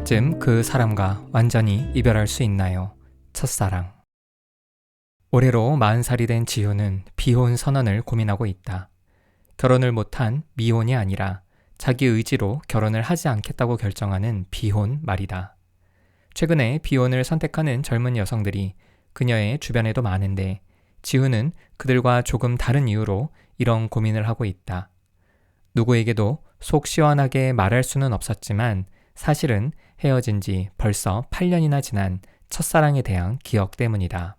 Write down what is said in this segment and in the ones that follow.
언제쯤 그 사람과 완전히 이별할 수 있나요? 첫사랑. 올해로 40살이 된 지효는 비혼 선언을 고민하고 있다. 결혼을 못한 미혼이 아니라 자기 의지로 결혼을 하지 않겠다고 결정하는 비혼 말이다. 최근에 비혼을 선택하는 젊은 여성들이 그녀의 주변에도 많은데 지효는 그들과 조금 다른 이유로 이런 고민을 하고 있다. 누구에게도 속 시원하게 말할 수는 없었지만 사실은 헤어진 지 벌써 8년이나 지난 첫사랑에 대한 기억 때문이다.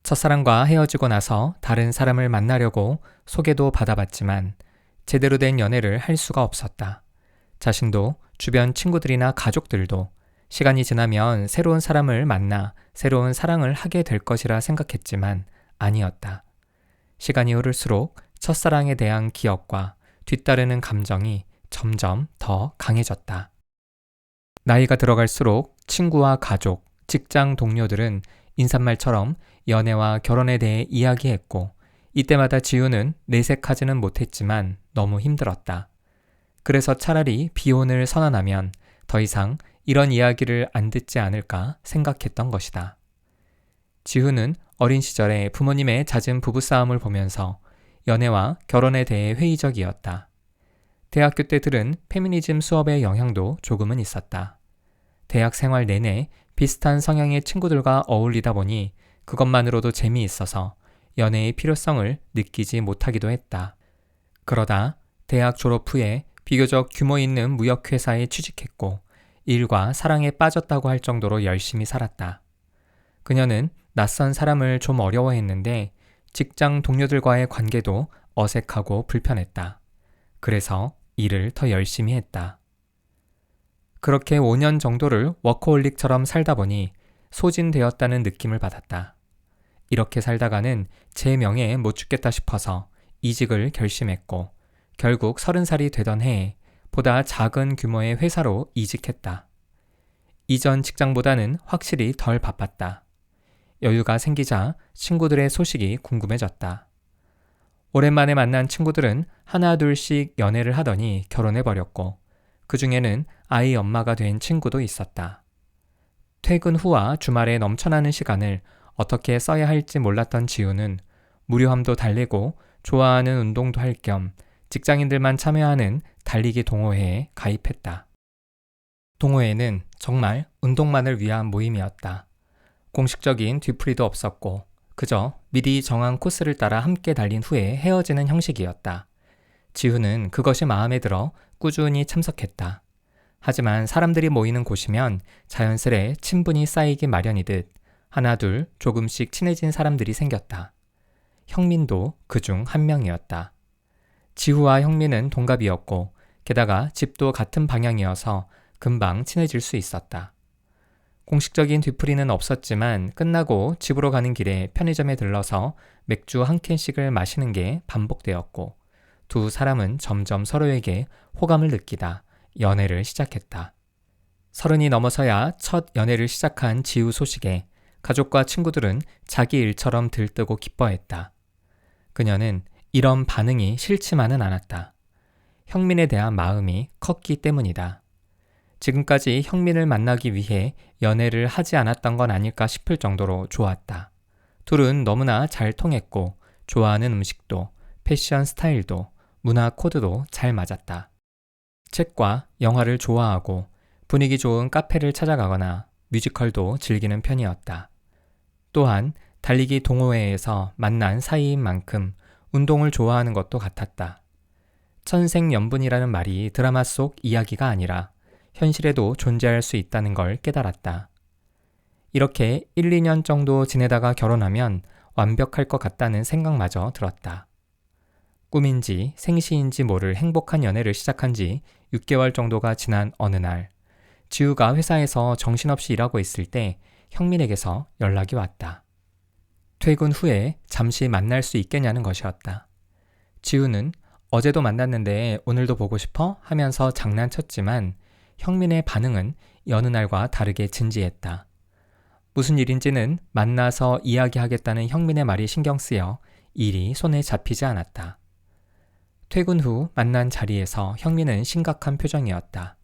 첫사랑과 헤어지고 나서 다른 사람을 만나려고 소개도 받아봤지만 제대로 된 연애를 할 수가 없었다. 자신도 주변 친구들이나 가족들도 시간이 지나면 새로운 사람을 만나 새로운 사랑을 하게 될 것이라 생각했지만 아니었다. 시간이 흐를수록 첫사랑에 대한 기억과 뒤따르는 감정이 점점 더 강해졌다. 나이가 들어갈수록 친구와 가족, 직장 동료들은 인사말처럼 연애와 결혼에 대해 이야기했고 이때마다 지우는 내색하지는 못했지만 너무 힘들었다. 그래서 차라리 비혼을 선언하면 더 이상 이런 이야기를 안 듣지 않을까 생각했던 것이다. 지우는 어린 시절에 부모님의 잦은 부부싸움을 보면서 연애와 결혼에 대해 회의적이었다. 대학교 때 들은 페미니즘 수업의 영향도 조금은 있었다. 대학 생활 내내 비슷한 성향의 친구들과 어울리다 보니 그것만으로도 재미있어서 연애의 필요성을 느끼지 못하기도 했다. 그러다 대학 졸업 후에 비교적 규모 있는 무역회사에 취직했고 일과 사랑에 빠졌다고 할 정도로 열심히 살았다. 그녀는 낯선 사람을 좀 어려워했는데 직장 동료들과의 관계도 어색하고 불편했다. 그래서 일을 더 열심히 했다. 그렇게 5년 정도를 워커홀릭처럼 살다 보니 소진되었다는 느낌을 받았다. 이렇게 살다가는 제 명예에 못 죽겠다 싶어서 이직을 결심했고 결국 30살이 되던 해에 보다 작은 규모의 회사로 이직했다. 이전 직장보다는 확실히 덜 바빴다. 여유가 생기자 친구들의 소식이 궁금해졌다. 오랜만에 만난 친구들은 하나 둘씩 연애를 하더니 결혼해버렸고 그 중에는 아이 엄마가 된 친구도 있었다. 퇴근 후와 주말에 넘쳐나는 시간을 어떻게 써야 할지 몰랐던 지우는 무료함도 달래고 좋아하는 운동도 할 겸 직장인들만 참여하는 달리기 동호회에 가입했다. 동호회는 정말 운동만을 위한 모임이었다. 공식적인 뒤풀이도 없었고 그저 미리 정한 코스를 따라 함께 달린 후에 헤어지는 형식이었다. 지우는 그것이 마음에 들어 꾸준히 참석했다. 하지만 사람들이 모이는 곳이면 자연스레 친분이 쌓이기 마련이듯 하나둘 조금씩 친해진 사람들이 생겼다. 형민도 그중 한 명이었다. 지우와 형민은 동갑이었고 게다가 집도 같은 방향이어서 금방 친해질 수 있었다. 공식적인 뒤풀이는 없었지만 끝나고 집으로 가는 길에 편의점에 들러서 맥주 한 캔씩을 마시는 게 반복되었고 두 사람은 점점 서로에게 호감을 느끼다 연애를 시작했다. 30이 넘어서야 첫 연애를 시작한 지우 소식에 가족과 친구들은 자기 일처럼 들뜨고 기뻐했다. 그녀는 이런 반응이 싫지만은 않았다. 형민에 대한 마음이 컸기 때문이다. 지금까지 형민을 만나기 위해 연애를 하지 않았던 건 아닐까 싶을 정도로 좋았다. 둘은 너무나 잘 통했고 좋아하는 음식도 패션 스타일도 문화 코드도 잘 맞았다. 책과 영화를 좋아하고 분위기 좋은 카페를 찾아가거나 뮤지컬도 즐기는 편이었다. 또한 달리기 동호회에서 만난 사이인 만큼 운동을 좋아하는 것도 같았다. 천생연분이라는 말이 드라마 속 이야기가 아니라 현실에도 존재할 수 있다는 걸 깨달았다. 이렇게 1, 2년 정도 지내다가 결혼하면 완벽할 것 같다는 생각마저 들었다. 꿈인지 생시인지 모를 행복한 연애를 시작한 지 6개월 정도가 지난 어느 날, 지우가 회사에서 정신없이 일하고 있을 때 형민에게서 연락이 왔다. 퇴근 후에 잠시 만날 수 있겠냐는 것이었다. 지우는 어제도 만났는데 오늘도 보고 싶어? 하면서 장난쳤지만 형민의 반응은 여느 날과 다르게 진지했다. 무슨 일인지는 만나서 이야기하겠다는 형민의 말이 신경 쓰여 일이 손에 잡히지 않았다. 퇴근 후 만난 자리에서 형민은 심각한 표정이었다.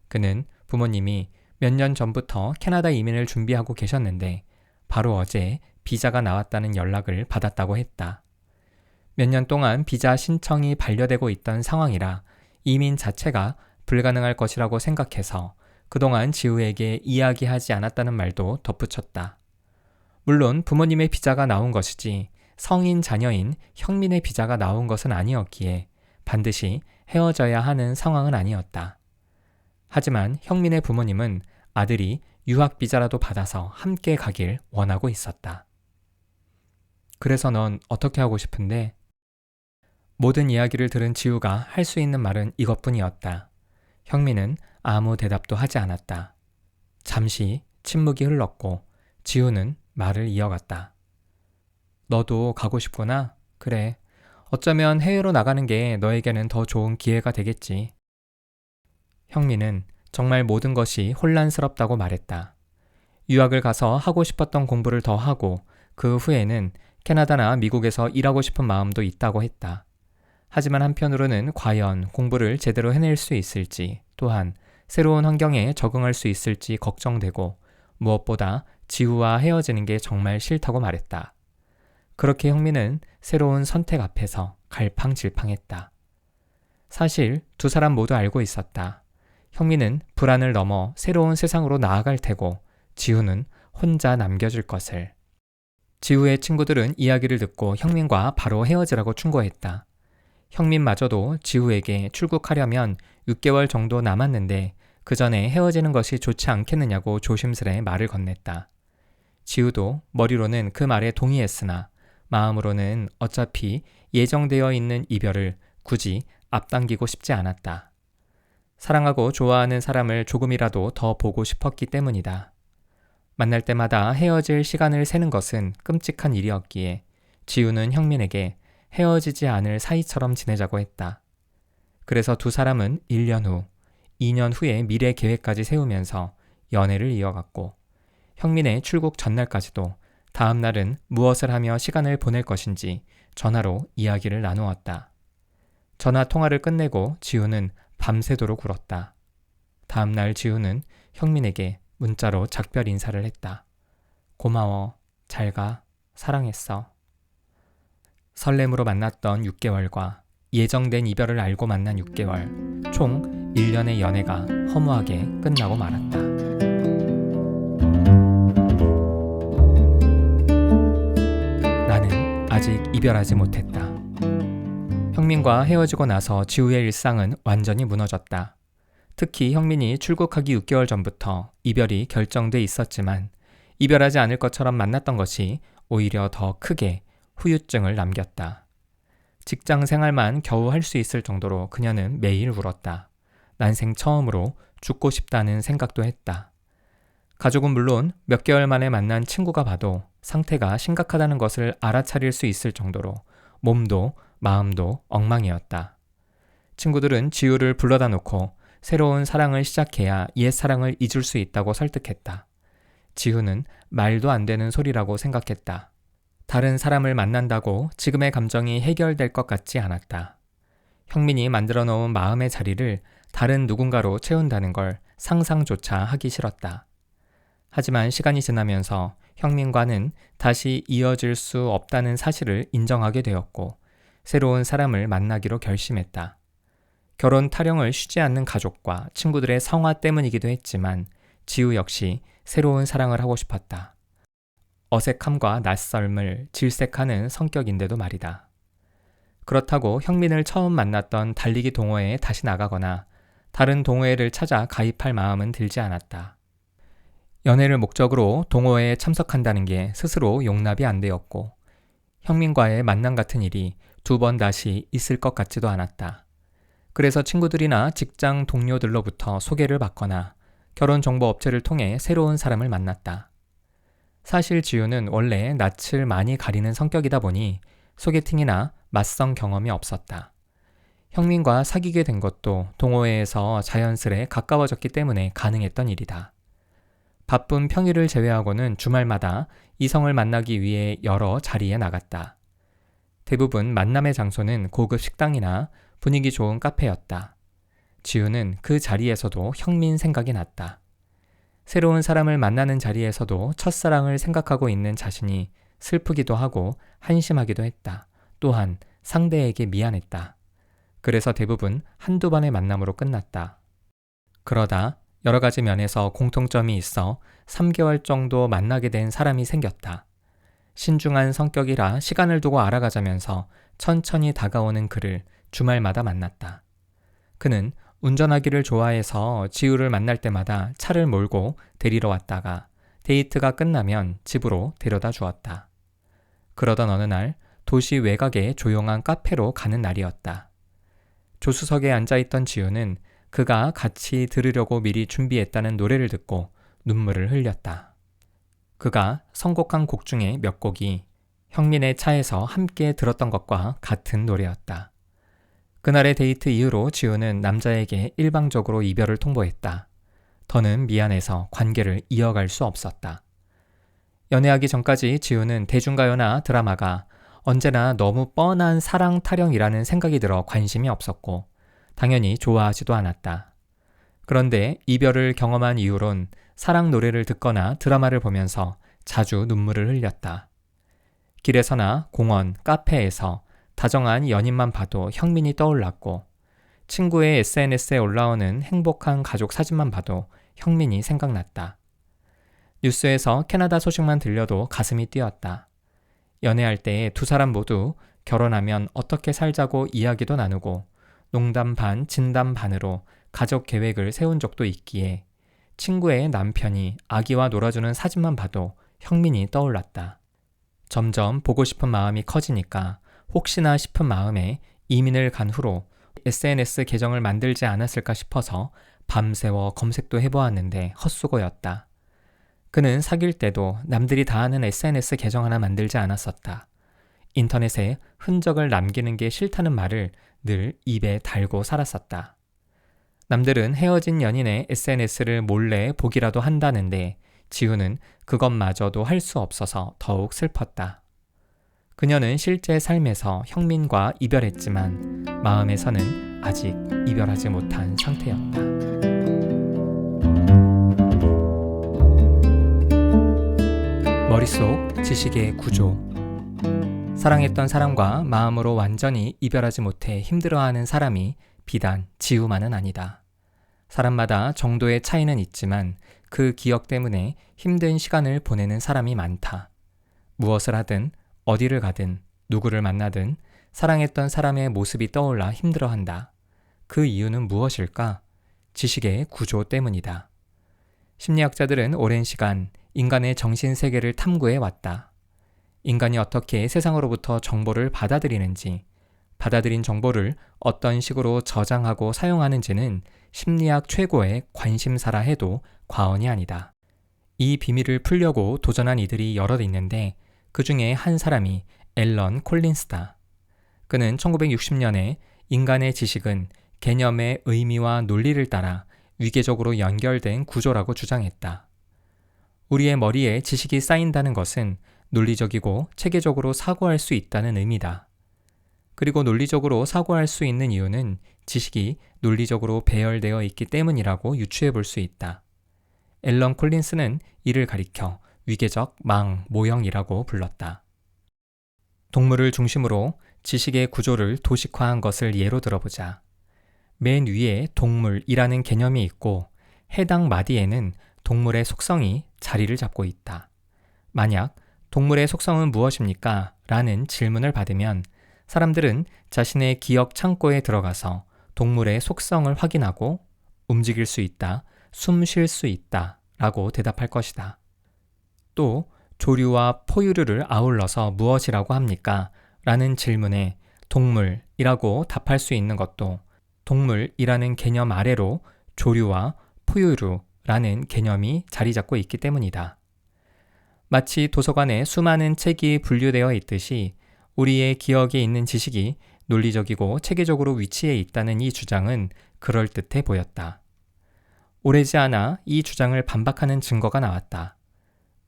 그는 부모님이 몇 년 전부터 캐나다 이민을 준비하고 계셨는데 바로 어제 비자가 나왔다는 연락을 받았다고 했다. 몇 년 동안 비자 신청이 반려되고 있던 상황이라 이민 자체가 불가능할 것이라고 생각해서 그동안 지우에게 이야기하지 않았다는 말도 덧붙였다. 물론 부모님의 비자가 나온 것이지 성인 자녀인 형민의 비자가 나온 것은 아니었기에 반드시 헤어져야 하는 상황은 아니었다. 하지만 형민의 부모님은 아들이 유학 비자라도 받아서 함께 가길 원하고 있었다. 그래서 넌 어떻게 하고 싶은데? 모든 이야기를 들은 지우가 할 수 있는 말은 이것뿐이었다. 형민은 아무 대답도 하지 않았다. 잠시 침묵이 흘렀고 지우는 말을 이어갔다. 너도 가고 싶구나? 그래. 어쩌면 해외로 나가는 게 너에게는 더 좋은 기회가 되겠지. 형민은 정말 모든 것이 혼란스럽다고 말했다. 유학을 가서 하고 싶었던 공부를 더 하고 그 후에는 캐나다나 미국에서 일하고 싶은 마음도 있다고 했다. 하지만 한편으로는 과연 공부를 제대로 해낼 수 있을지, 또한 새로운 환경에 적응할 수 있을지 걱정되고 무엇보다 지우와 헤어지는 게 정말 싫다고 말했다. 그렇게 형민은 새로운 선택 앞에서 갈팡질팡했다. 사실 두 사람 모두 알고 있었다. 형민은 불안을 넘어 새로운 세상으로 나아갈 테고 지우는 혼자 남겨질 것을. 지우의 친구들은 이야기를 듣고 형민과 바로 헤어지라고 충고했다. 형민마저도 지우에게 출국하려면 6개월 정도 남았는데 그 전에 헤어지는 것이 좋지 않겠느냐고 조심스레 말을 건넸다. 지우도 머리로는 그 말에 동의했으나 마음으로는 어차피 예정되어 있는 이별을 굳이 앞당기고 싶지 않았다. 사랑하고 좋아하는 사람을 조금이라도 더 보고 싶었기 때문이다. 만날 때마다 헤어질 시간을 세는 것은 끔찍한 일이었기에 지우는 형민에게 헤어지지 않을 사이처럼 지내자고 했다. 그래서 두 사람은 1년 후, 2년 후의 미래 계획까지 세우면서 연애를 이어갔고 형민의 출국 전날까지도 다음 날은 무엇을 하며 시간을 보낼 것인지 전화로 이야기를 나누었다. 전화 통화를 끝내고 지우는 밤새도록 울었다. 다음 날 지우는 형민에게 문자로 작별 인사를 했다. 고마워, 잘 가, 사랑했어. 설렘으로 만났던 6개월과 예정된 이별을 알고 만난 6개월, 총 1년의 연애가 허무하게 끝나고 말았다. 나는 아직 이별하지 못했다. 형민과 헤어지고 나서 지우의 일상은 완전히 무너졌다. 특히 형민이 출국하기 6개월 전부터 이별이 결정돼 있었지만 이별하지 않을 것처럼 만났던 것이 오히려 더 크게 후유증을 남겼다. 직장 생활만 겨우 할 수 있을 정도로 그녀는 매일 울었다. 난생 처음으로 죽고 싶다는 생각도 했다. 가족은 물론 몇 개월 만에 만난 친구가 봐도 상태가 심각하다는 것을 알아차릴 수 있을 정도로 몸도 마음도 엉망이었다. 친구들은 지우를 불러다 놓고 새로운 사랑을 시작해야 옛 사랑을 잊을 수 있다고 설득했다. 지우는 말도 안 되는 소리라고 생각했다. 다른 사람을 만난다고 지금의 감정이 해결될 것 같지 않았다. 형민이 만들어 놓은 마음의 자리를 다른 누군가로 채운다는 걸 상상조차 하기 싫었다. 하지만 시간이 지나면서 형민과는 다시 이어질 수 없다는 사실을 인정하게 되었고 새로운 사람을 만나기로 결심했다. 결혼 타령을 쉬지 않는 가족과 친구들의 성화 때문이기도 했지만 지우 역시 새로운 사랑을 하고 싶었다. 어색함과 낯설음을 질색하는 성격인데도 말이다. 그렇다고 형민을 처음 만났던 달리기 동호회에 다시 나가거나 다른 동호회를 찾아 가입할 마음은 들지 않았다. 연애를 목적으로 동호회에 참석한다는 게 스스로 용납이 안 되었고 형민과의 만남 같은 일이 2번 다시 있을 것 같지도 않았다. 그래서 친구들이나 직장 동료들로부터 소개를 받거나 결혼정보업체를 통해 새로운 사람을 만났다. 사실 지우는 원래 낯을 많이 가리는 성격이다 보니 소개팅이나 맞선 경험이 없었다. 형민과 사귀게 된 것도 동호회에서 자연스레 가까워졌기 때문에 가능했던 일이다. 바쁜 평일을 제외하고는 주말마다 이성을 만나기 위해 여러 자리에 나갔다. 대부분 만남의 장소는 고급 식당이나 분위기 좋은 카페였다. 지우는 그 자리에서도 형민 생각이 났다. 새로운 사람을 만나는 자리에서도 첫사랑을 생각하고 있는 자신이 슬프기도 하고 한심하기도 했다. 또한 상대에게 미안했다. 그래서 대부분 한두 번의 만남으로 끝났다. 그러다 여러 가지 면에서 공통점이 있어 3개월 정도 만나게 된 사람이 생겼다. 신중한 성격이라 시간을 두고 알아가자면서 천천히 다가오는 그를 주말마다 만났다. 그는 운전하기를 좋아해서 지우를 만날 때마다 차를 몰고 데리러 왔다가 데이트가 끝나면 집으로 데려다 주었다. 그러던 어느 날 도시 외곽의 조용한 카페로 가는 날이었다. 조수석에 앉아있던 지우는 그가 같이 들으려고 미리 준비했다는 노래를 듣고 눈물을 흘렸다. 그가 선곡한 곡 중에 몇 곡이 형민의 차에서 함께 들었던 것과 같은 노래였다. 그날의 데이트 이후로 지우는 남자에게 일방적으로 이별을 통보했다. 더는 미안해서 관계를 이어갈 수 없었다. 연애하기 전까지 지우는 대중가요나 드라마가 언제나 너무 뻔한 사랑 타령이라는 생각이 들어 관심이 없었고 당연히 좋아하지도 않았다. 그런데 이별을 경험한 이후론 사랑 노래를 듣거나 드라마를 보면서 자주 눈물을 흘렸다. 길에서나 공원, 카페에서 다정한 연인만 봐도 형민이 떠올랐고 친구의 SNS에 올라오는 행복한 가족 사진만 봐도 형민이 생각났다. 뉴스에서 캐나다 소식만 들려도 가슴이 뛰었다. 연애할 때 두 사람 모두 결혼하면 어떻게 살자고 이야기도 나누고 농담 반, 진담 반으로 가족 계획을 세운 적도 있기에 친구의 남편이 아기와 놀아주는 사진만 봐도 형민이 떠올랐다. 점점 보고 싶은 마음이 커지니까 혹시나 싶은 마음에 이민을 간 후로 SNS 계정을 만들지 않았을까 싶어서 밤새워 검색도 해보았는데 헛수고였다. 그는 사귈 때도 남들이 다 아는 SNS 계정 하나 만들지 않았었다. 인터넷에 흔적을 남기는 게 싫다는 말을 늘 입에 달고 살았었다. 남들은 헤어진 연인의 SNS를 몰래 보기라도 한다는데 지우는 그것마저도 할 수 없어서 더욱 슬펐다. 그녀는 실제 삶에서 형민과 이별했지만 마음에서는 아직 이별하지 못한 상태였다. 머릿속 지식의 구조. 사랑했던 사람과 마음으로 완전히 이별하지 못해 힘들어하는 사람이 비단 지우만은 아니다. 사람마다 정도의 차이는 있지만 그 기억 때문에 힘든 시간을 보내는 사람이 많다. 무엇을 하든 어디를 가든 누구를 만나든 사랑했던 사람의 모습이 떠올라 힘들어한다. 그 이유는 무엇일까? 지식의 구조 때문이다. 심리학자들은 오랜 시간 인간의 정신세계를 탐구해 왔다. 인간이 어떻게 세상으로부터 정보를 받아들이는지, 받아들인 정보를 어떤 식으로 저장하고 사용하는지는 심리학 최고의 관심사라 해도 과언이 아니다. 이 비밀을 풀려고 도전한 이들이 여럿 있는데 그 중에 한 사람이 앨런 콜린스다. 그는 1960년에 인간의 지식은 개념의 의미와 논리를 따라 위계적으로 연결된 구조라고 주장했다. 우리의 머리에 지식이 쌓인다는 것은 논리적이고 체계적으로 사고할 수 있다는 의미다. 그리고 논리적으로 사고할 수 있는 이유는 지식이 논리적으로 배열되어 있기 때문이라고 유추해 볼 수 있다. 앨런 콜린스는 이를 가리켜 위계적 망 모형이라고 불렀다. 동물을 중심으로 지식의 구조를 도식화한 것을 예로 들어보자. 맨 위에 동물이라는 개념이 있고 해당 마디에는 동물의 속성이 자리를 잡고 있다. 만약 동물의 속성은 무엇입니까? 라는 질문을 받으면 사람들은 자신의 기억 창고에 들어가서 동물의 속성을 확인하고 움직일 수 있다, 숨 쉴 수 있다 라고 대답할 것이다. 또 조류와 포유류를 아울러서 무엇이라고 합니까? 라는 질문에 동물이라고 답할 수 있는 것도 동물이라는 개념 아래로 조류와 포유류라는 개념이 자리 잡고 있기 때문이다. 마치 도서관에 수많은 책이 분류되어 있듯이 우리의 기억에 있는 지식이 논리적이고 체계적으로 위치해 있다는 이 주장은 그럴듯해 보였다. 오래지 않아 이 주장을 반박하는 증거가 나왔다.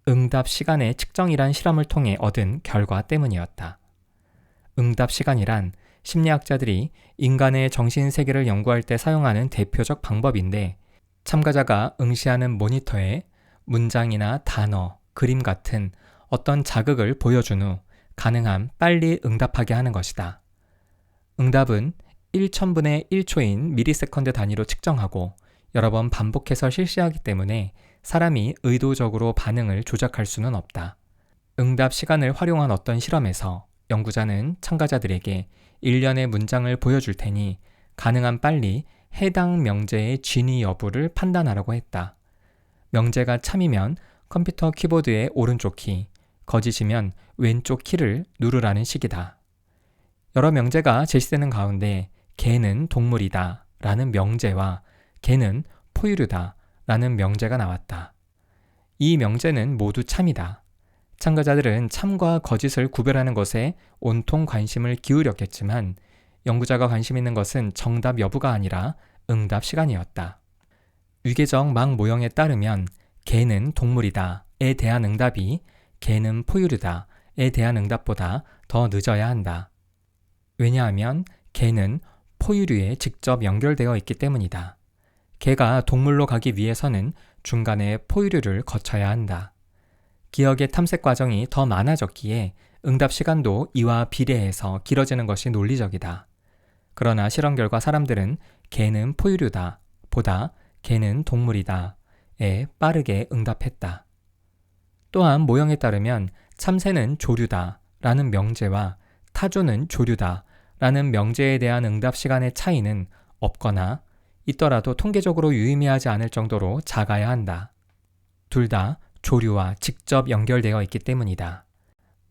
응답 시간의 측정이란 실험을 통해 얻은 결과 때문이었다. 응답 시간이란 심리학자들이 인간의 정신세계를 연구할 때 사용하는 대표적 방법인데 참가자가 응시하는 모니터에 문장이나 단어, 그림 같은 어떤 자극을 보여준 후 가능한 빨리 응답하게 하는 것이다. 응답은 1,000분의 1초인 미리세컨드 단위로 측정하고 여러 번 반복해서 실시하기 때문에 사람이 의도적으로 반응을 조작할 수는 없다. 응답 시간을 활용한 어떤 실험에서 연구자는 참가자들에게 일련의 문장을 보여줄 테니 가능한 빨리 해당 명제의 진위 여부를 판단하라고 했다. 명제가 참이면 컴퓨터 키보드의 오른쪽 키, 거짓이면 왼쪽 키를 누르라는 식이다. 여러 명제가 제시되는 가운데 개는 동물이다 라는 명제와 개는 포유류다 라는 명제가 나왔다. 이 명제는 모두 참이다. 참가자들은 참과 거짓을 구별하는 것에 온통 관심을 기울였겠지만 연구자가 관심 있는 것은 정답 여부가 아니라 응답 시간이었다. 위계적 막 모형에 따르면 개는 동물이다에 대한 응답이 개는 포유류다에 대한 응답보다 더 늦어야 한다. 왜냐하면 개는 포유류에 직접 연결되어 있기 때문이다. 개가 동물로 가기 위해서는 중간에 포유류를 거쳐야 한다. 기억의 탐색 과정이 더 많아졌기에 응답 시간도 이와 비례해서 길어지는 것이 논리적이다. 그러나 실험 결과 사람들은 개는 포유류다 보다 개는 동물이다에 빠르게 응답했다. 또한 모형에 따르면 참새는 조류다 라는 명제와 타조는 조류다 라는 명제에 대한 응답 시간의 차이는 없거나 있더라도 통계적으로 유의미하지 않을 정도로 작아야 한다. 둘 다 조류와 직접 연결되어 있기 때문이다.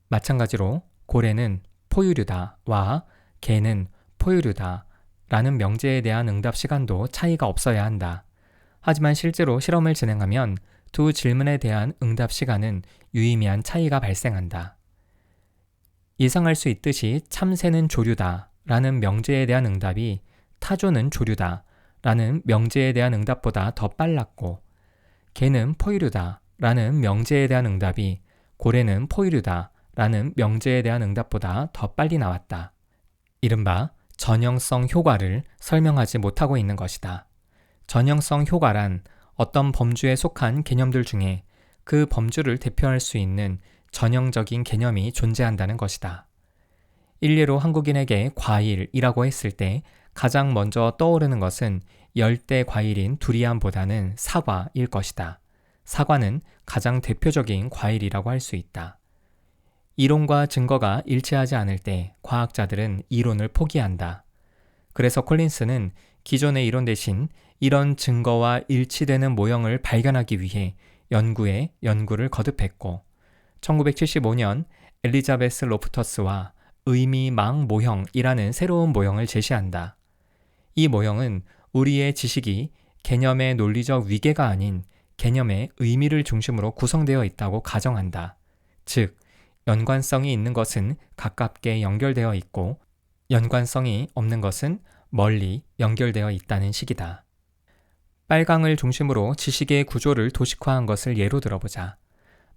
마찬가지로 고래는 포유류다와 개는 포유류다 라는 명제에 대한 응답 시간도 차이가 없어야 한다. 하지만 실제로 실험을 진행하면 두 질문에 대한 응답 시간은 유의미한 차이가 발생한다. 예상할 수 있듯이 참새는 조류다 라는 명제에 대한 응답이 타조는 조류다 라는 명제에 대한 응답보다 더 빨랐고 개는 포유류다 라는 명제에 대한 응답이 고래는 포유류다 라는 명제에 대한 응답보다 더 빨리 나왔다. 이른바 전형성 효과를 설명하지 못하고 있는 것이다. 전형성 효과란 어떤 범주에 속한 개념들 중에 그 범주를 대표할 수 있는 전형적인 개념이 존재한다는 것이다. 일례로 한국인에게 과일이라고 했을 때 가장 먼저 떠오르는 것은 열대 과일인 두리안보다는 사과일 것이다. 사과는 가장 대표적인 과일이라고 할 수 있다. 이론과 증거가 일치하지 않을 때 과학자들은 이론을 포기한다. 그래서 콜린스는 기존의 이론 대신 이런 증거와 일치되는 모형을 발견하기 위해 연구에 연구를 거듭했고 1975년 엘리자베스 로프터스와 의미망 모형이라는 새로운 모형을 제시한다. 이 모형은 우리의 지식이 개념의 논리적 위계가 아닌 개념의 의미를 중심으로 구성되어 있다고 가정한다. 즉, 연관성이 있는 것은 가깝게 연결되어 있고 연관성이 없는 것은 멀리 연결되어 있다는 식이다. 빨강을 중심으로 지식의 구조를 도식화한 것을 예로 들어보자.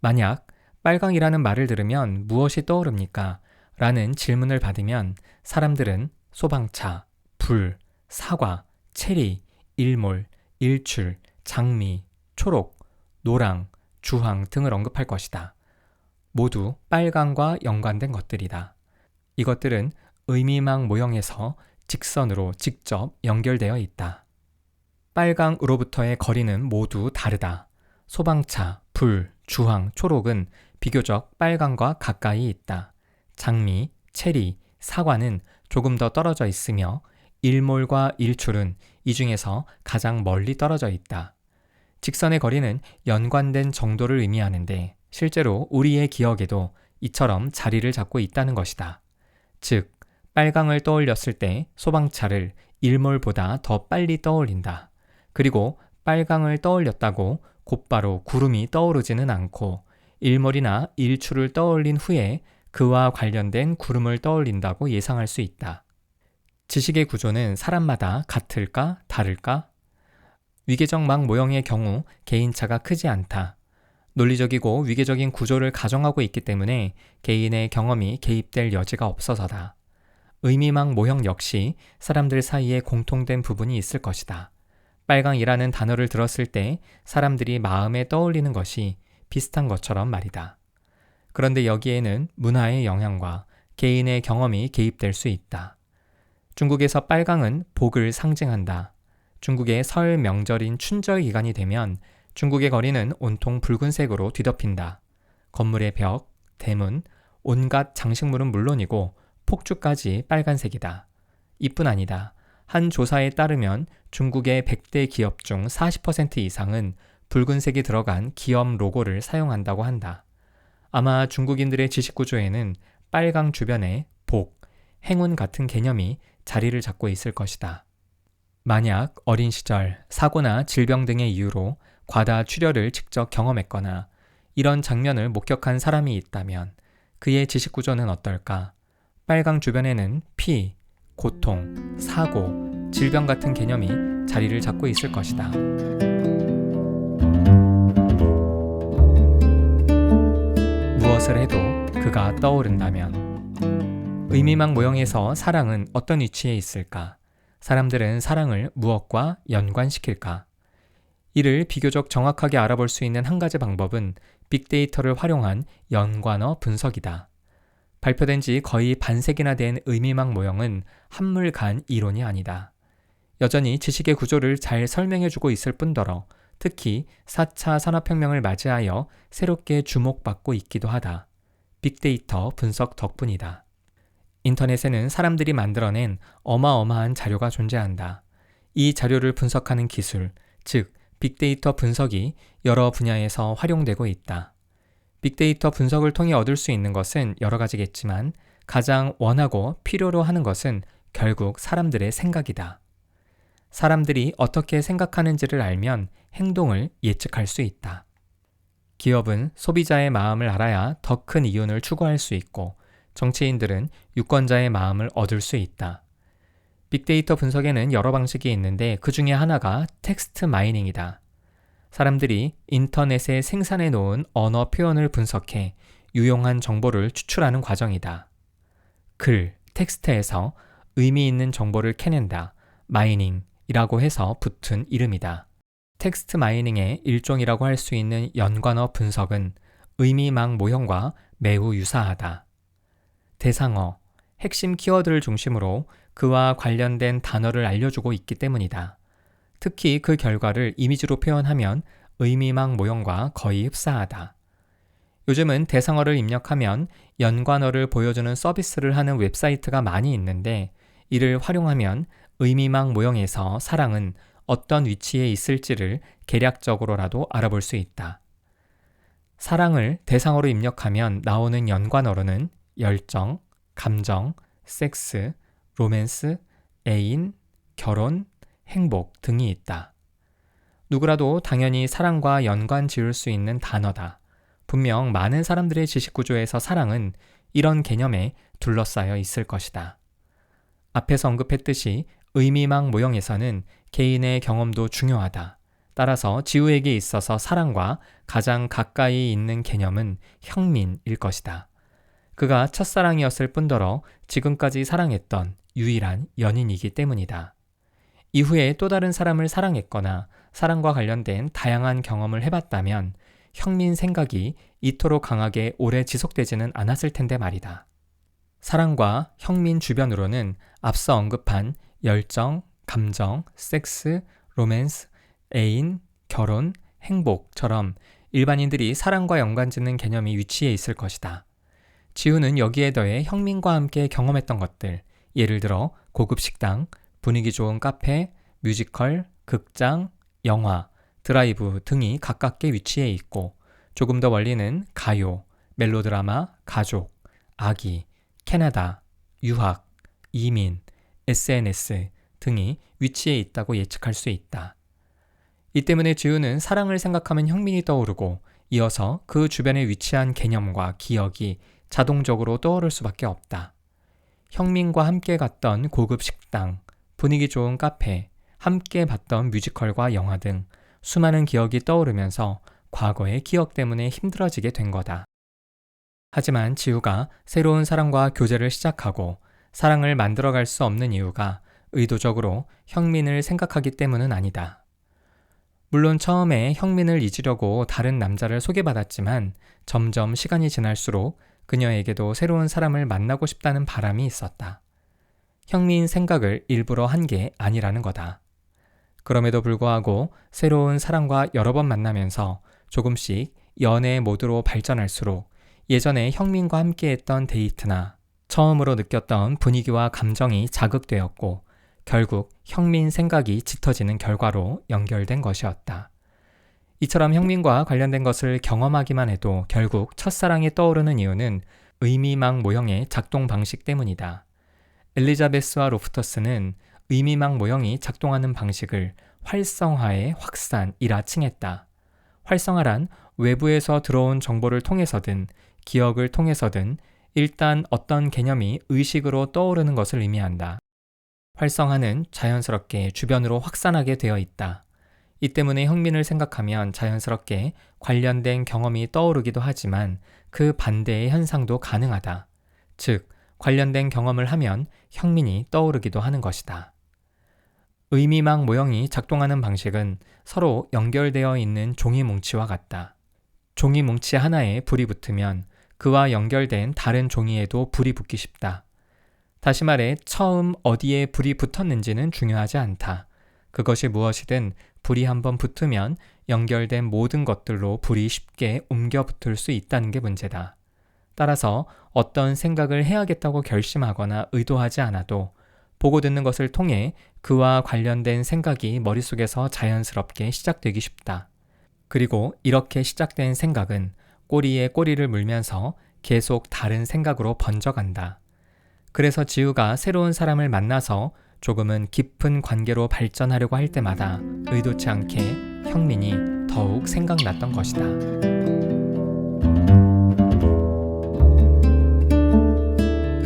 만약 빨강이라는 말을 들으면 무엇이 떠오릅니까? 라는 질문을 받으면 사람들은 소방차, 불, 사과, 체리, 일몰, 일출, 장미, 초록, 노랑, 주황 등을 언급할 것이다. 모두 빨강과 연관된 것들이다. 이것들은 의미망 모형에서 직선으로 직접 연결되어 있다. 빨강으로부터의 거리는 모두 다르다. 소방차, 불, 주황, 초록은 비교적 빨강과 가까이 있다. 장미, 체리, 사과는 조금 더 떨어져 있으며 일몰과 일출은 이 중에서 가장 멀리 떨어져 있다. 직선의 거리는 연관된 정도를 의미하는데 실제로 우리의 기억에도 이처럼 자리를 잡고 있다는 것이다. 즉, 빨강을 떠올렸을 때 소방차를 일몰보다 더 빨리 떠올린다. 그리고 빨강을 떠올렸다고 곧바로 구름이 떠오르지는 않고 일몰이나 일출을 떠올린 후에 그와 관련된 구름을 떠올린다고 예상할 수 있다. 지식의 구조는 사람마다 같을까 다를까? 위계적 막 모형의 경우 개인차가 크지 않다. 논리적이고 위계적인 구조를 가정하고 있기 때문에 개인의 경험이 개입될 여지가 없어서다. 의미막 모형 역시 사람들 사이에 공통된 부분이 있을 것이다. 빨강이라는 단어를 들었을 때 사람들이 마음에 떠올리는 것이 비슷한 것처럼 말이다. 그런데 여기에는 문화의 영향과 개인의 경험이 개입될 수 있다. 중국에서 빨강은 복을 상징한다. 중국의 설 명절인 춘절 기간이 되면 중국의 거리는 온통 붉은색으로 뒤덮인다. 건물의 벽, 대문, 온갖 장식물은 물론이고 폭죽까지 빨간색이다. 이뿐 아니다. 한 조사에 따르면 중국의 100대 기업 중 40% 이상은 붉은색이 들어간 기업 로고를 사용한다고 한다. 아마 중국인들의 지식 구조에는 빨강 주변에 복, 행운 같은 개념이 자리를 잡고 있을 것이다. 만약 어린 시절 사고나 질병 등의 이유로 과다 출혈을 직접 경험했거나 이런 장면을 목격한 사람이 있다면 그의 지식 구조는 어떨까? 빨강 주변에는 피, 고통, 사고, 질병 같은 개념이 자리를 잡고 있을 것이다. 무엇을 해도 그가 떠오른다면 의미망 모형에서 사랑은 어떤 위치에 있을까? 사람들은 사랑을 무엇과 연관시킬까? 이를 비교적 정확하게 알아볼 수 있는 한 가지 방법은 빅데이터를 활용한 연관어 분석이다. 발표된 지 거의 반세기나 된 의미망 모형은 한물간 이론이 아니다. 여전히 지식의 구조를 잘 설명해주고 있을 뿐더러 특히 4차 산업혁명을 맞이하여 새롭게 주목받고 있기도 하다. 빅데이터 분석 덕분이다. 인터넷에는 사람들이 만들어낸 어마어마한 자료가 존재한다. 이 자료를 분석하는 기술, 즉 빅데이터 분석이 여러 분야에서 활용되고 있다. 빅데이터 분석을 통해 얻을 수 있는 것은 여러 가지겠지만 가장 원하고 필요로 하는 것은 결국 사람들의 생각이다. 사람들이 어떻게 생각하는지를 알면 행동을 예측할 수 있다. 기업은 소비자의 마음을 알아야 더 큰 이윤을 추구할 수 있고 정치인들은 유권자의 마음을 얻을 수 있다. 빅데이터 분석에는 여러 방식이 있는데 그 중에 하나가 텍스트 마이닝이다. 사람들이 인터넷에 생산해 놓은 언어 표현을 분석해 유용한 정보를 추출하는 과정이다. 글, 텍스트에서 의미 있는 정보를 캐낸다. 마이닝이라고 해서 붙은 이름이다. 텍스트 마이닝의 일종이라고 할 수 있는 연관어 분석은 의미망 모형과 매우 유사하다. 대상어, 핵심 키워드를 중심으로 그와 관련된 단어를 알려주고 있기 때문이다. 특히 그 결과를 이미지로 표현하면 의미망 모형과 거의 흡사하다. 요즘은 대상어를 입력하면 연관어를 보여주는 서비스를 하는 웹사이트가 많이 있는데 이를 활용하면 의미망 모형에서 사랑은 어떤 위치에 있을지를 개략적으로라도 알아볼 수 있다. 사랑을 대상어로 입력하면 나오는 연관어로는 열정, 감정, 섹스, 로맨스, 애인, 결혼, 행복 등이 있다. 누구라도 당연히 사랑과 연관 지을 수 있는 단어다. 분명 많은 사람들의 지식 구조에서 사랑은 이런 개념에 둘러싸여 있을 것이다. 앞에서 언급했듯이 의미망 모형에서는 개인의 경험도 중요하다. 따라서 지우에게 있어서 사랑과 가장 가까이 있는 개념은 형민일 것이다. 그가 첫사랑이었을 뿐더러 지금까지 사랑했던 유일한 연인이기 때문이다. 이후에 또 다른 사람을 사랑했거나 사랑과 관련된 다양한 경험을 해봤다면 형민 생각이 이토록 강하게 오래 지속되지는 않았을 텐데 말이다. 사랑과 형민 주변으로는 앞서 언급한 열정, 감정, 섹스, 로맨스, 애인, 결혼, 행복처럼 일반인들이 사랑과 연관짓는 개념이 위치해 있을 것이다. 지우는 여기에 더해 형민과 함께 경험했던 것들, 예를 들어 고급 식당, 분위기 좋은 카페, 뮤지컬, 극장, 영화, 드라이브 등이 가깝게 위치해 있고 조금 더 멀리는 가요, 멜로드라마, 가족, 아기, 캐나다, 유학, 이민, SNS 등이 위치해 있다고 예측할 수 있다. 이 때문에 지우는 사랑을 생각하면 형민이 떠오르고 이어서 그 주변에 위치한 개념과 기억이 자동적으로 떠오를 수밖에 없다. 형민과 함께 갔던 고급 식당, 분위기 좋은 카페, 함께 봤던 뮤지컬과 영화 등 수많은 기억이 떠오르면서 과거의 기억 때문에 힘들어지게 된 거다. 하지만 지우가 새로운 사랑과 교제를 시작하고 사랑을 만들어갈 수 없는 이유가 의도적으로 형민을 생각하기 때문은 아니다. 물론 처음에 형민을 잊으려고 다른 남자를 소개받았지만 점점 시간이 지날수록 그녀에게도 새로운 사람을 만나고 싶다는 바람이 있었다. 형민 생각을 일부러 한 게 아니라는 거다. 그럼에도 불구하고 새로운 사람과 여러 번 만나면서 조금씩 연애 모드로 발전할수록 예전에 형민과 함께했던 데이트나 처음으로 느꼈던 분위기와 감정이 자극되었고 결국 형민 생각이 짙어지는 결과로 연결된 것이었다. 이처럼 형민과 관련된 것을 경험하기만 해도 결국 첫사랑이 떠오르는 이유는 의미망 모형의 작동 방식 때문이다. 엘리자베스와 로프터스는 의미망 모형이 작동하는 방식을 활성화의 확산이라 칭했다. 활성화란 외부에서 들어온 정보를 통해서든 기억을 통해서든 일단 어떤 개념이 의식으로 떠오르는 것을 의미한다. 활성화는 자연스럽게 주변으로 확산하게 되어 있다. 이 때문에 형민을 생각하면 자연스럽게 관련된 경험이 떠오르기도 하지만 그 반대의 현상도 가능하다. 즉, 관련된 경험을 하면 형민이 떠오르기도 하는 것이다. 의미망 모형이 작동하는 방식은 서로 연결되어 있는 종이뭉치와 같다. 종이뭉치 하나에 불이 붙으면 그와 연결된 다른 종이에도 불이 붙기 쉽다. 다시 말해 처음 어디에 불이 붙었는지는 중요하지 않다. 그것이 무엇이든 불이 한번 붙으면 연결된 모든 것들로 불이 쉽게 옮겨 붙을 수 있다는 게 문제다. 따라서 어떤 생각을 해야겠다고 결심하거나 의도하지 않아도 보고 듣는 것을 통해 그와 관련된 생각이 머릿속에서 자연스럽게 시작되기 쉽다. 그리고 이렇게 시작된 생각은 꼬리에 꼬리를 물면서 계속 다른 생각으로 번져간다. 그래서 지우가 새로운 사람을 만나서 조금은 깊은 관계로 발전하려고 할 때마다 의도치 않게 형민이 더욱 생각났던 것이다.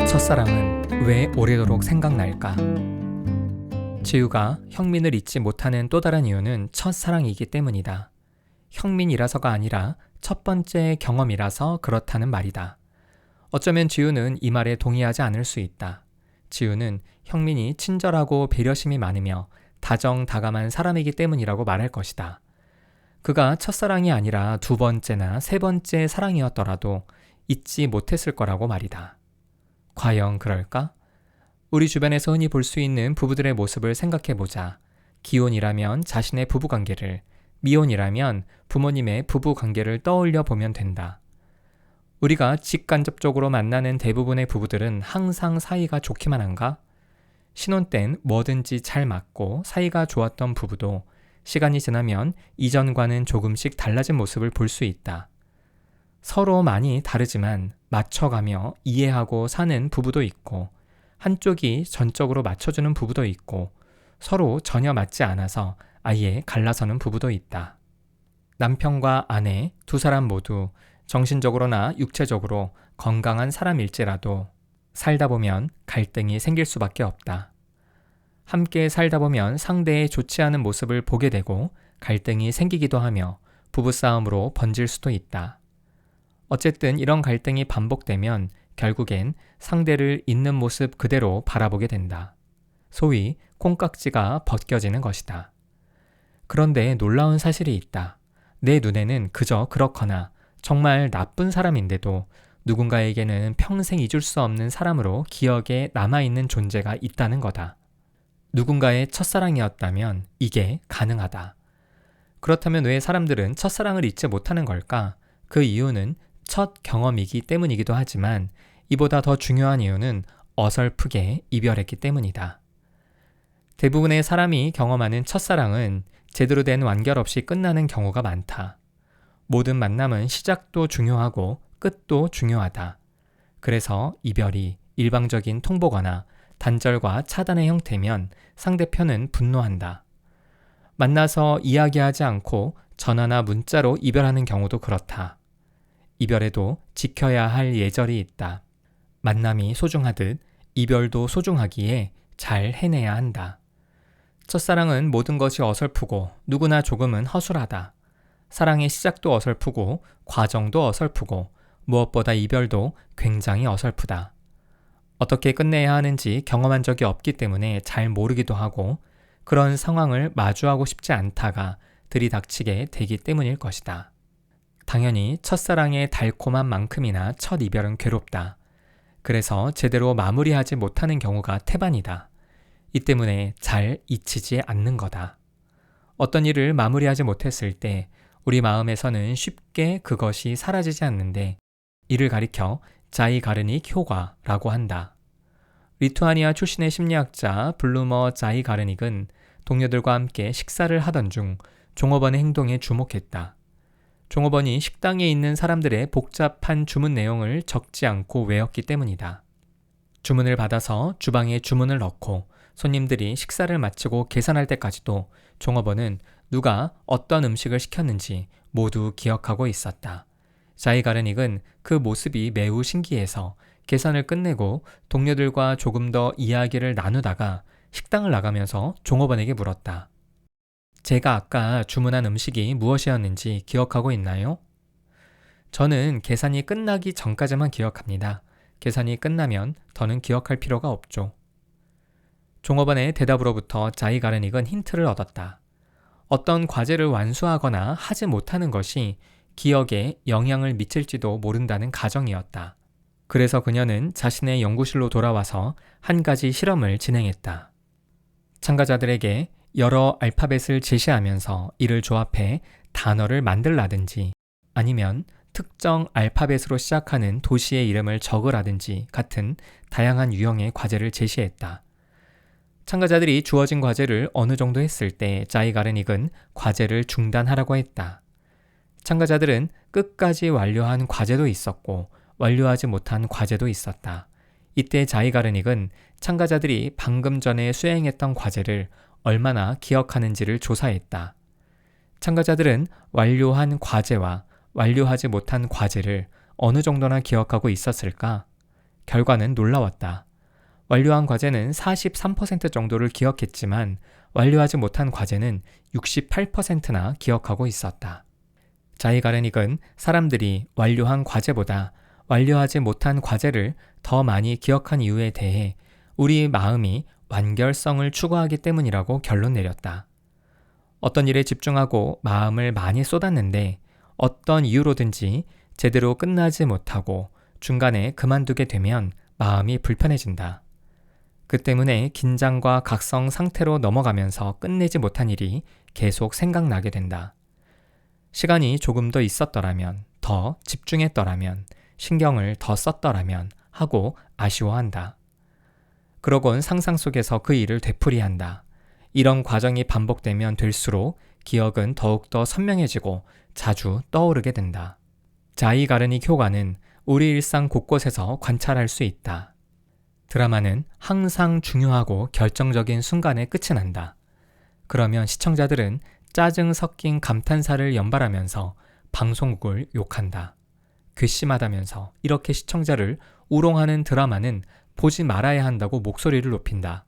첫사랑은 왜 오래도록 생각날까? 지우가 형민을 잊지 못하는 또 다른 이유는 첫사랑이기 때문이다. 형민이라서가 아니라 첫 번째 경험이라서 그렇다는 말이다. 어쩌면 지우는 이 말에 동의하지 않을 수 있다. 지우는 형민이 친절하고 배려심이 많으며 다정다감한 사람이기 때문이라고 말할 것이다. 그가 첫사랑이 아니라 두 번째나 세 번째 사랑이었더라도 잊지 못했을 거라고 말이다. 과연 그럴까? 우리 주변에서 흔히 볼 수 있는 부부들의 모습을 생각해보자. 기혼이라면 자신의 부부관계를, 미혼이라면 부모님의 부부관계를 떠올려 보면 된다. 우리가 직간접적으로 만나는 대부분의 부부들은 항상 사이가 좋기만 한가? 신혼 땐 뭐든지 잘 맞고 사이가 좋았던 부부도 시간이 지나면 이전과는 조금씩 달라진 모습을 볼 수 있다. 서로 많이 다르지만 맞춰가며 이해하고 사는 부부도 있고 한쪽이 전적으로 맞춰주는 부부도 있고 서로 전혀 맞지 않아서 아예 갈라서는 부부도 있다. 남편과 아내 두 사람 모두 정신적으로나 육체적으로 건강한 사람일지라도 살다 보면 갈등이 생길 수밖에 없다. 함께 살다 보면 상대의 좋지 않은 모습을 보게 되고 갈등이 생기기도 하며 부부싸움으로 번질 수도 있다. 어쨌든 이런 갈등이 반복되면 결국엔 상대를 있는 모습 그대로 바라보게 된다. 소위 콩깍지가 벗겨지는 것이다. 그런데 놀라운 사실이 있다. 내 눈에는 그저 그렇거나 정말 나쁜 사람인데도 누군가에게는 평생 잊을 수 없는 사람으로 기억에 남아있는 존재가 있다는 거다. 누군가의 첫사랑이었다면 이게 가능하다. 그렇다면 왜 사람들은 첫사랑을 잊지 못하는 걸까? 그 이유는 첫 경험이기 때문이기도 하지만 이보다 더 중요한 이유는 어설프게 이별했기 때문이다. 대부분의 사람이 경험하는 첫사랑은 제대로 된 완결 없이 끝나는 경우가 많다. 모든 만남은 시작도 중요하고 끝도 중요하다. 그래서 이별이 일방적인 통보거나 단절과 차단의 형태면 상대편은 분노한다. 만나서 이야기하지 않고 전화나 문자로 이별하는 경우도 그렇다. 이별에도 지켜야 할 예절이 있다. 만남이 소중하듯 이별도 소중하기에 잘 해내야 한다. 첫사랑은 모든 것이 어설프고 누구나 조금은 허술하다. 사랑의 시작도 어설프고 과정도 어설프고 무엇보다 이별도 굉장히 어설프다. 어떻게 끝내야 하는지 경험한 적이 없기 때문에 잘 모르기도 하고 그런 상황을 마주하고 싶지 않다가 들이닥치게 되기 때문일 것이다. 당연히 첫사랑의 달콤한 만큼이나 첫 이별은 괴롭다. 그래서 제대로 마무리하지 못하는 경우가 태반이다. 이 때문에 잘 잊히지 않는 거다. 어떤 일을 마무리하지 못했을 때 우리 마음에서는 쉽게 그것이 사라지지 않는데 이를 가리켜 자이가르닉 효과라고 한다. 리투아니아 출신의 심리학자 블루머 자이가르닉은 동료들과 함께 식사를 하던 중 종업원의 행동에 주목했다. 종업원이 식당에 있는 사람들의 복잡한 주문 내용을 적지 않고 외웠기 때문이다. 주문을 받아서 주방에 주문을 넣고 손님들이 식사를 마치고 계산할 때까지도 종업원은 누가 어떤 음식을 시켰는지 모두 기억하고 있었다. 자이가르닉은 그 모습이 매우 신기해서 계산을 끝내고 동료들과 조금 더 이야기를 나누다가 식당을 나가면서 종업원에게 물었다. 제가 아까 주문한 음식이 무엇이었는지 기억하고 있나요? 저는 계산이 끝나기 전까지만 기억합니다. 계산이 끝나면 더는 기억할 필요가 없죠. 종업원의 대답으로부터 자이가르닉은 힌트를 얻었다. 어떤 과제를 완수하거나 하지 못하는 것이 기억에 영향을 미칠지도 모른다는 가정이었다. 그래서 그녀는 자신의 연구실로 돌아와서 한 가지 실험을 진행했다. 참가자들에게 여러 알파벳을 제시하면서 이를 조합해 단어를 만들라든지 아니면 특정 알파벳으로 시작하는 도시의 이름을 적으라든지 같은 다양한 유형의 과제를 제시했다. 참가자들이 주어진 과제를 어느 정도 했을 때 자이가르닉은 과제를 중단하라고 했다. 참가자들은 끝까지 완료한 과제도 있었고 완료하지 못한 과제도 있었다. 이때 자이가르닉은 참가자들이 방금 전에 수행했던 과제를 얼마나 기억하는지를 조사했다. 참가자들은 완료한 과제와 완료하지 못한 과제를 어느 정도나 기억하고 있었을까? 결과는 놀라웠다. 완료한 과제는 43% 정도를 기억했지만 완료하지 못한 과제는 68%나 기억하고 있었다. 자이가르닉은 사람들이 완료한 과제보다 완료하지 못한 과제를 더 많이 기억한 이유에 대해 우리 마음이 완결성을 추구하기 때문이라고 결론 내렸다. 어떤 일에 집중하고 마음을 많이 쏟았는데 어떤 이유로든지 제대로 끝나지 못하고 중간에 그만두게 되면 마음이 불편해진다. 그 때문에 긴장과 각성 상태로 넘어가면서 끝내지 못한 일이 계속 생각나게 된다. 시간이 조금 더 있었더라면, 더 집중했더라면, 신경을 더 썼더라면 하고 아쉬워한다. 그러곤 상상 속에서 그 일을 되풀이한다. 이런 과정이 반복되면 될수록 기억은 더욱더 선명해지고 자주 떠오르게 된다. 자이가르닉 효과는 우리 일상 곳곳에서 관찰할 수 있다. 드라마는 항상 중요하고 결정적인 순간에 끝이 난다. 그러면 시청자들은 짜증 섞인 감탄사를 연발하면서 방송국을 욕한다. 괘씸하다면서 이렇게 시청자를 우롱하는 드라마는 보지 말아야 한다고 목소리를 높인다.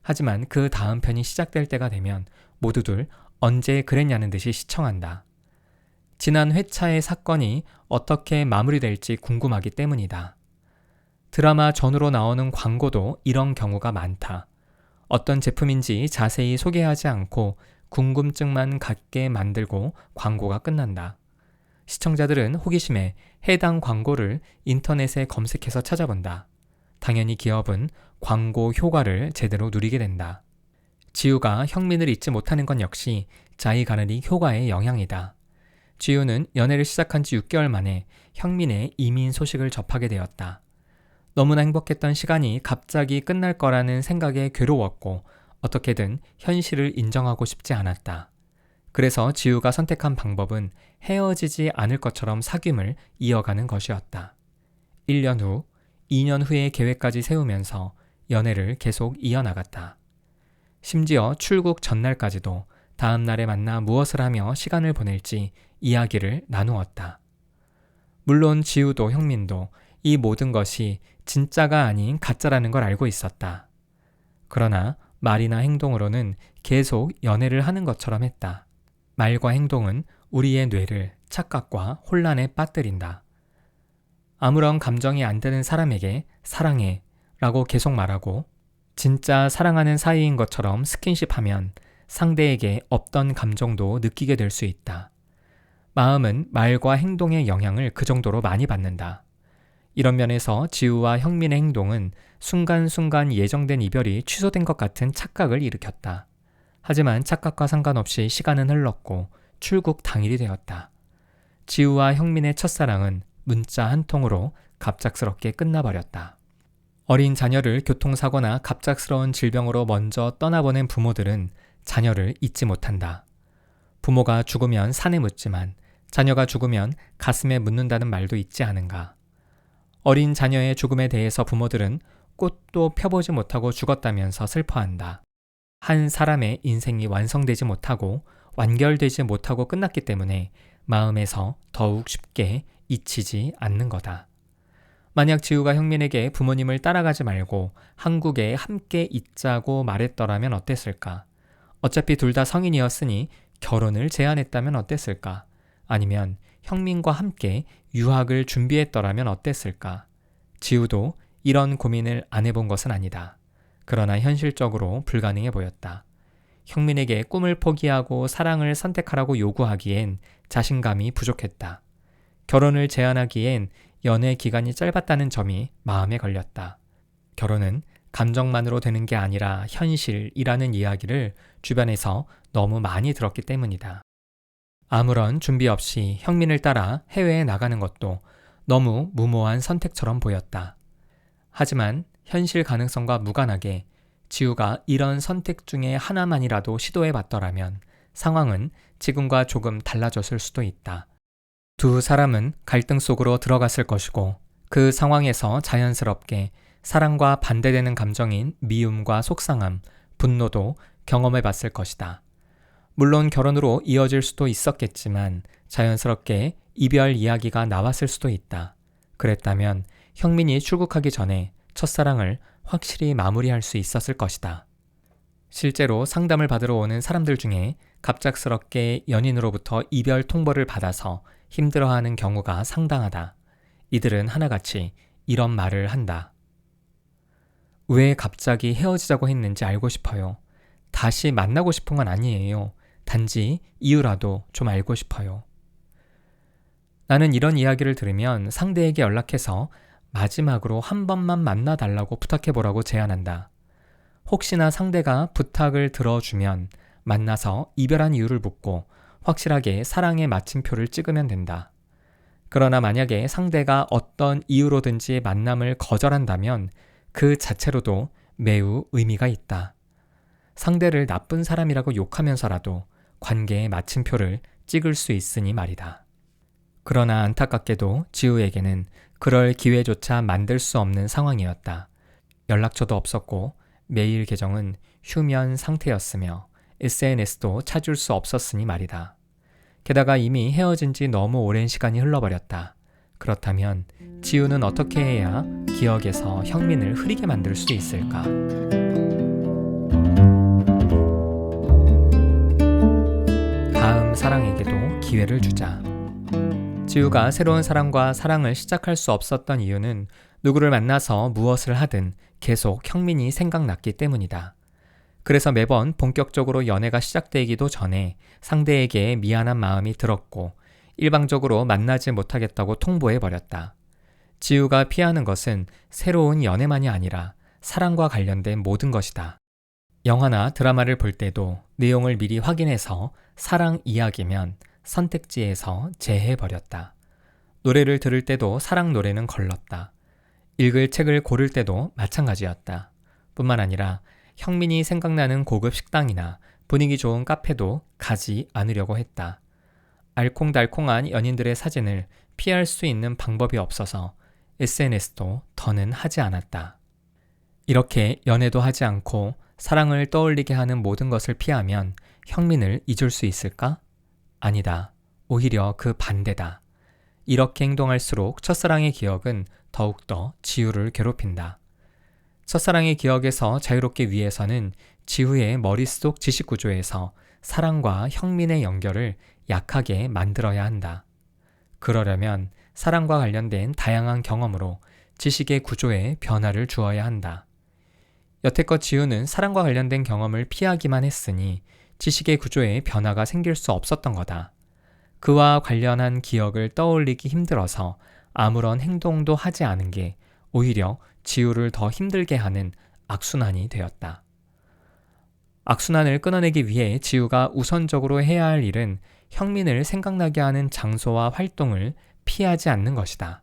하지만 그 다음 편이 시작될 때가 되면 모두들 언제 그랬냐는 듯이 시청한다. 지난 회차의 사건이 어떻게 마무리될지 궁금하기 때문이다. 드라마 전후로 나오는 광고도 이런 경우가 많다. 어떤 제품인지 자세히 소개하지 않고 궁금증만 갖게 만들고 광고가 끝난다. 시청자들은 호기심에 해당 광고를 인터넷에 검색해서 찾아본다. 당연히 기업은 광고 효과를 제대로 누리게 된다. 지우가 형민을 잊지 못하는 건 역시 자이가르닉 효과의 영향이다. 지우는 연애를 시작한 지 6개월 만에 형민의 이민 소식을 접하게 되었다. 너무나 행복했던 시간이 갑자기 끝날 거라는 생각에 괴로웠고 어떻게든 현실을 인정하고 싶지 않았다. 그래서 지우가 선택한 방법은 헤어지지 않을 것처럼 사귐을 이어가는 것이었다. 1년 후, 2년 후의 계획까지 세우면서 연애를 계속 이어나갔다. 심지어 출국 전날까지도 다음 날에 만나 무엇을 하며 시간을 보낼지 이야기를 나누었다. 물론 지우도 형민도 이 모든 것이 진짜가 아닌 가짜라는 걸 알고 있었다. 그러나 말이나 행동으로는 계속 연애를 하는 것처럼 했다. 말과 행동은 우리의 뇌를 착각과 혼란에 빠뜨린다. 아무런 감정이 안 드는 사람에게 사랑해 라고 계속 말하고 진짜 사랑하는 사이인 것처럼 스킨십하면 상대에게 없던 감정도 느끼게 될 수 있다. 마음은 말과 행동의 영향을 그 정도로 많이 받는다. 이런 면에서 지우와 형민의 행동은 순간순간 예정된 이별이 취소된 것 같은 착각을 일으켰다. 하지만 착각과 상관없이 시간은 흘렀고 출국 당일이 되었다. 지우와 형민의 첫사랑은 문자 한 통으로 갑작스럽게 끝나버렸다. 어린 자녀를 교통사고나 갑작스러운 질병으로 먼저 떠나보낸 부모들은 자녀를 잊지 못한다. 부모가 죽으면 산에 묻지만 자녀가 죽으면 가슴에 묻는다는 말도 있지 않은가. 어린 자녀의 죽음에 대해서 부모들은 꽃도 펴보지 못하고 죽었다면서 슬퍼한다. 한 사람의 인생이 완성되지 못하고 완결되지 못하고 끝났기 때문에 마음에서 더욱 쉽게 잊히지 않는 거다. 만약 지우가 형민에게 부모님을 따라가지 말고 한국에 함께 있자고 말했더라면 어땠을까? 어차피 둘 다 성인이었으니 결혼을 제안했다면 어땠을까? 아니면 형민과 함께 유학을 준비했더라면 어땠을까? 지우도 이런 고민을 안 해본 것은 아니다. 그러나 현실적으로 불가능해 보였다. 형민에게 꿈을 포기하고 사랑을 선택하라고 요구하기엔 자신감이 부족했다. 결혼을 제안하기엔 연애 기간이 짧았다는 점이 마음에 걸렸다. 결혼은 감정만으로 되는 게 아니라 현실이라는 이야기를 주변에서 너무 많이 들었기 때문이다. 아무런 준비 없이 형민을 따라 해외에 나가는 것도 너무 무모한 선택처럼 보였다. 하지만 현실 가능성과 무관하게 지우가 이런 선택 중에 하나만이라도 시도해봤더라면 상황은 지금과 조금 달라졌을 수도 있다. 두 사람은 갈등 속으로 들어갔을 것이고 그 상황에서 자연스럽게 사랑과 반대되는 감정인 미움과 속상함, 분노도 경험해봤을 것이다. 물론 결혼으로 이어질 수도 있었겠지만 자연스럽게 이별 이야기가 나왔을 수도 있다. 그랬다면 형민이 출국하기 전에 첫사랑을 확실히 마무리할 수 있었을 것이다. 실제로 상담을 받으러 오는 사람들 중에 갑작스럽게 연인으로부터 이별 통보를 받아서 힘들어하는 경우가 상당하다. 이들은 하나같이 이런 말을 한다. 왜 갑자기 헤어지자고 했는지 알고 싶어요. 다시 만나고 싶은 건 아니에요. 단지 이유라도 좀 알고 싶어요. 나는 이런 이야기를 들으면 상대에게 연락해서 마지막으로 한 번만 만나달라고 부탁해보라고 제안한다. 혹시나 상대가 부탁을 들어주면 만나서 이별한 이유를 묻고 확실하게 사랑의 마침표를 찍으면 된다. 그러나 만약에 상대가 어떤 이유로든지 만남을 거절한다면 그 자체로도 매우 의미가 있다. 상대를 나쁜 사람이라고 욕하면서라도 관계의 마침표를 찍을 수 있으니 말이다. 그러나 안타깝게도 지우에게는 그럴 기회조차 만들 수 없는 상황이었다. 연락처도 없었고 메일 계정은 휴면 상태였으며 SNS도 찾을 수 없었으니 말이다. 게다가 이미 헤어진 지 너무 오랜 시간이 흘러버렸다. 그렇다면 지우는 어떻게 해야 기억에서 형민을 흐리게 만들 수 있을까? 다음 사랑에게도 기회를 주자. 지우가 새로운 사람과 사랑을 시작할 수 없었던 이유는 누구를 만나서 무엇을 하든 계속 형민이 생각났기 때문이다. 그래서 매번 본격적으로 연애가 시작되기도 전에 상대에게 미안한 마음이 들었고 일방적으로 만나지 못하겠다고 통보해버렸다. 지우가 피하는 것은 새로운 연애만이 아니라 사랑과 관련된 모든 것이다. 영화나 드라마를 볼 때도 내용을 미리 확인해서 사랑 이야기면 선택지에서 제해버렸다. 노래를 들을 때도 사랑 노래는 걸렀다. 읽을 책을 고를 때도 마찬가지였다. 뿐만 아니라 형민이 생각나는 고급 식당이나 분위기 좋은 카페도 가지 않으려고 했다. 알콩달콩한 연인들의 사진을 피할 수 있는 방법이 없어서 SNS도 더는 하지 않았다. 이렇게 연애도 하지 않고 사랑을 떠올리게 하는 모든 것을 피하면 형민을 잊을 수 있을까? 아니다. 오히려 그 반대다. 이렇게 행동할수록 첫사랑의 기억은 더욱더 지우를 괴롭힌다. 첫사랑의 기억에서 자유롭기 위해서는 지우의 머릿속 지식구조에서 사랑과 형민의 연결을 약하게 만들어야 한다. 그러려면 사랑과 관련된 다양한 경험으로 지식의 구조에 변화를 주어야 한다. 여태껏 지우는 사랑과 관련된 경험을 피하기만 했으니 지식의 구조에 변화가 생길 수 없었던 거다. 그와 관련한 기억을 떠올리기 힘들어서 아무런 행동도 하지 않은 게 오히려 지우를 더 힘들게 하는 악순환이 되었다. 악순환을 끊어내기 위해 지우가 우선적으로 해야 할 일은 형민을 생각나게 하는 장소와 활동을 피하지 않는 것이다.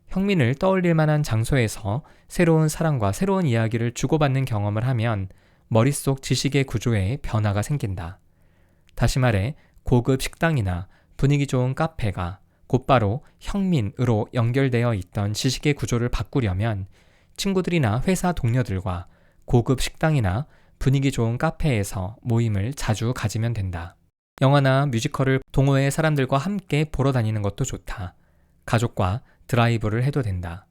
형민을 떠올릴 만한 장소에서 새로운 사랑과 새로운 이야기를 주고받는 경험을 하면 머릿속 지식의 구조에 변화가 생긴다. 다시 말해 고급 식당이나 분위기 좋은 카페가 곧바로 형민으로 연결되어 있던 지식의 구조를 바꾸려면 친구들이나 회사 동료들과 고급 식당이나 분위기 좋은 카페에서 모임을 자주 가지면 된다. 영화나 뮤지컬을 동호회 사람들과 함께 보러 다니는 것도 좋다. 가족과 드라이브를 해도 된다.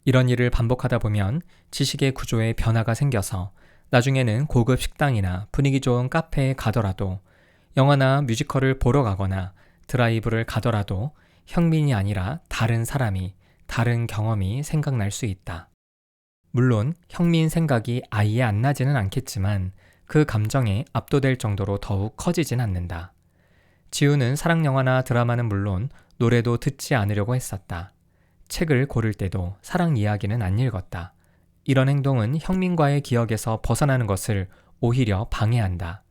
이런 일을 반복하다 보면 지식의 구조에 변화가 생겨서 나중에는 고급 식당이나 분위기 좋은 카페에 가더라도 영화나 뮤지컬을 보러 가거나 드라이브를 가더라도 형민이 아니라 다른 사람이, 다른 경험이 생각날 수 있다. 물론 형민 생각이 아예 안 나지는 않겠지만 그 감정에 압도될 정도로 더욱 커지진 않는다. 지우는 사랑 영화나 드라마는 물론 노래도 듣지 않으려고 했었다. 책을 고를 때도 사랑 이야기는 안 읽었다. 이런 행동은 형민과의 기억에서 벗어나는 것을 오히려 방해한다.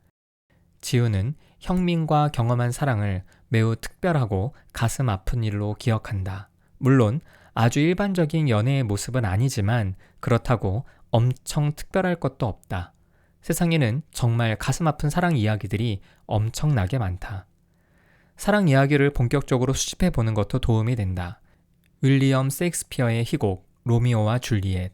지우는 형민과 경험한 사랑을 매우 특별하고 가슴 아픈 일로 기억한다. 물론 아주 일반적인 연애의 모습은 아니지만 그렇다고 엄청 특별할 것도 없다. 세상에는 정말 가슴 아픈 사랑 이야기들이 엄청나게 많다. 사랑 이야기를 본격적으로 수집해 보는 것도 도움이 된다. 윌리엄 셰익스피어의 희곡 로미오와 줄리엣,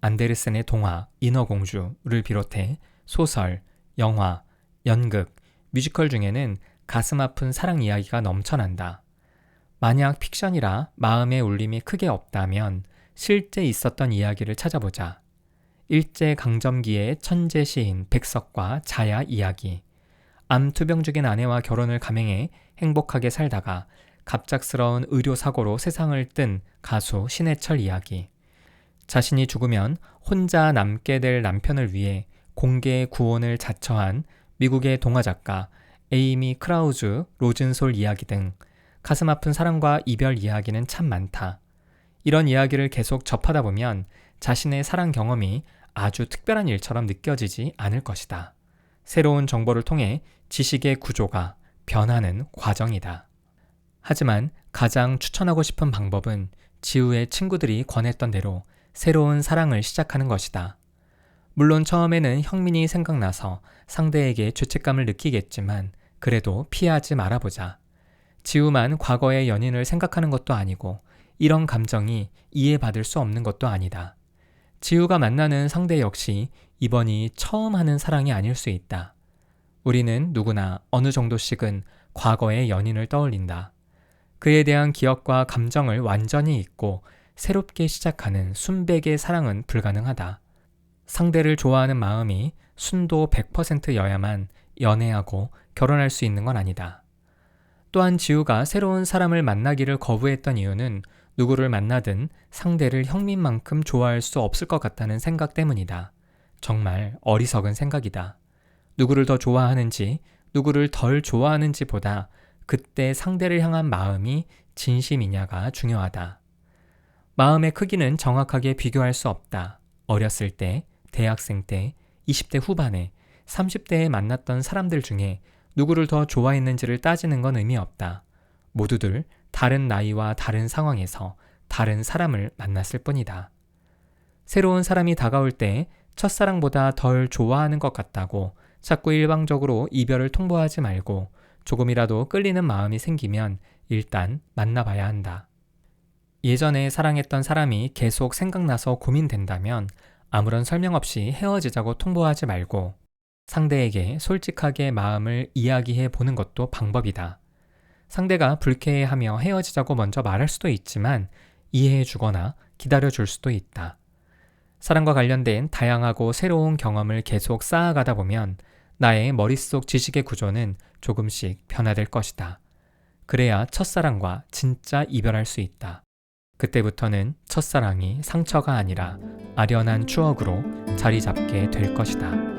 안데르센의 동화 인어공주를 비롯해 소설, 영화, 연극, 뮤지컬 중에는 가슴 아픈 사랑 이야기가 넘쳐난다. 만약 픽션이라 마음의 울림이 크게 없다면 실제 있었던 이야기를 찾아보자. 일제강점기의 천재 시인 백석과 자야 이야기, 암 투병 중인 아내와 결혼을 감행해 행복하게 살다가 갑작스러운 의료사고로 세상을 뜬 가수 신해철 이야기, 자신이 죽으면 혼자 남게 될 남편을 위해 공개 구원을 자처한 미국의 동화작가 에이미 크라우즈 로즌솔 이야기 등 가슴 아픈 사랑과 이별 이야기는 참 많다. 이런 이야기를 계속 접하다 보면 자신의 사랑 경험이 아주 특별한 일처럼 느껴지지 않을 것이다. 새로운 정보를 통해 지식의 구조가 변하는 과정이다. 하지만 가장 추천하고 싶은 방법은 지우의 친구들이 권했던 대로 새로운 사랑을 시작하는 것이다. 물론 처음에는 형민이 생각나서 상대에게 죄책감을 느끼겠지만 그래도 피하지 말아보자. 지우만 과거의 연인을 생각하는 것도 아니고 이런 감정이 이해받을 수 없는 것도 아니다. 지우가 만나는 상대 역시 이번이 처음 하는 사랑이 아닐 수 있다. 우리는 누구나 어느 정도씩은 과거의 연인을 떠올린다. 그에 대한 기억과 감정을 완전히 잊고 새롭게 시작하는 순백의 사랑은 불가능하다. 상대를 좋아하는 마음이 순도 100%여야만 연애하고 결혼할 수 있는 건 아니다. 또한 지우가 새로운 사람을 만나기를 거부했던 이유는 누구를 만나든 상대를 형민만큼 좋아할 수 없을 것 같다는 생각 때문이다. 정말 어리석은 생각이다. 누구를 더 좋아하는지, 누구를 덜 좋아하는지 보다 그때 상대를 향한 마음이 진심이냐가 중요하다. 마음의 크기는 정확하게 비교할 수 없다. 어렸을 때, 대학생 때, 20대 후반에, 30대에 만났던 사람들 중에 누구를 더 좋아했는지를 따지는 건 의미 없다. 모두들 다른 나이와 다른 상황에서 다른 사람을 만났을 뿐이다. 새로운 사람이 다가올 때 첫사랑보다 덜 좋아하는 것 같다고 자꾸 일방적으로 이별을 통보하지 말고 조금이라도 끌리는 마음이 생기면 일단 만나봐야 한다. 예전에 사랑했던 사람이 계속 생각나서 고민된다면 아무런 설명 없이 헤어지자고 통보하지 말고 상대에게 솔직하게 마음을 이야기해 보는 것도 방법이다. 상대가 불쾌해하며 헤어지자고 먼저 말할 수도 있지만 이해해 주거나 기다려 줄 수도 있다. 사랑과 관련된 다양하고 새로운 경험을 계속 쌓아가다 보면 나의 머릿속 지식의 구조는 조금씩 변화될 것이다. 그래야 첫사랑과 진짜 이별할 수 있다. 그때부터는 첫사랑이 상처가 아니라 아련한 추억으로 자리 잡게 될 것이다.